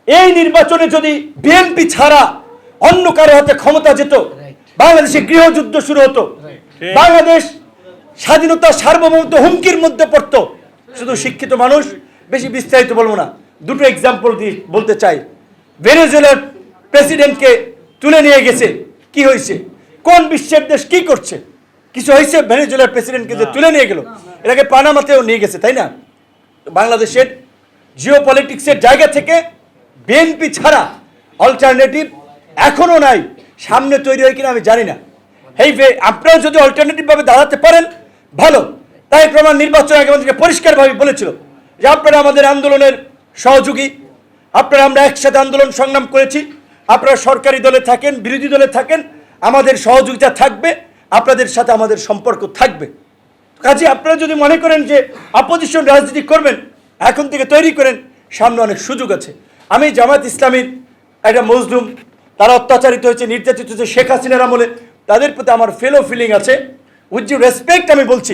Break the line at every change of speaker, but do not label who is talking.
এই নির্বাচনে যদি বিএনপি ছাড়া অন্য কারো হাতে ক্ষমতা যেত, বাংলাদেশে গৃহযুদ্ধ শুরু হতো, বাংলাদেশ স্বাধীনতা সার্বভৌমত্ব হুমকির মধ্যে পড়তো। শুধু শিক্ষিত মানুষ, বেশি বিস্তারিত বলবো না, দুটো এক্সাম্পল দিয়ে বলতে চাই। ভেনেজুয়েলার প্রেসিডেন্টকে তুলে নিয়ে গেছে, কি হয়েছে? কোন বিশ্বের দেশ কি করছে? কিছু হয়েছে? ভেনেজুয়েলার প্রেসিডেন্টকে যে তুলে নিয়ে গেল, এটাকে পানামাতেও নিয়ে গেছে, তাই না? বাংলাদেশের জিও পলিটিক্সের জায়গা থেকে বিএনপি ছাড়া অল্টারনেটিভ এখনো নাই, সামনে তৈরি হয় কিনা আমি জানি না। এই আপনারাও যদি অল্টারনেটিভ ভাবে দাঁড়াতে পারেন ভালো। তাই প্রমাণ নির্বাচন আগে আমাদেরকে পরিষ্কারভাবে বলেছিল যে আপনারা আমাদের আন্দোলনের সহযোগী, আপনারা আমরা একসাথে আন্দোলন সংগ্রাম করেছি, আপনারা সরকারি দলে থাকেন, বিরোধী দলে থাকেন, আমাদের সহযোগিতা থাকবে, আপনাদের সাথে আমাদের সম্পর্ক থাকবে। কাজে আপনারা যদি মনে করেন যে অপোজিশন রাজনীতি করবেন, এখন থেকে তৈরি করেন, সামনে অনেক সুযোগ আছে। আমি জামাত ইসলামীর একটা মজলুম, তারা অত্যাচারিত হয়েছে, নির্যাতিত হয়েছে শেখ হাসিনার আমলে, তাদের প্রতি আমার ফিলিং আছে। উইথ ডিউ রেসপেক্ট আমি বলছি,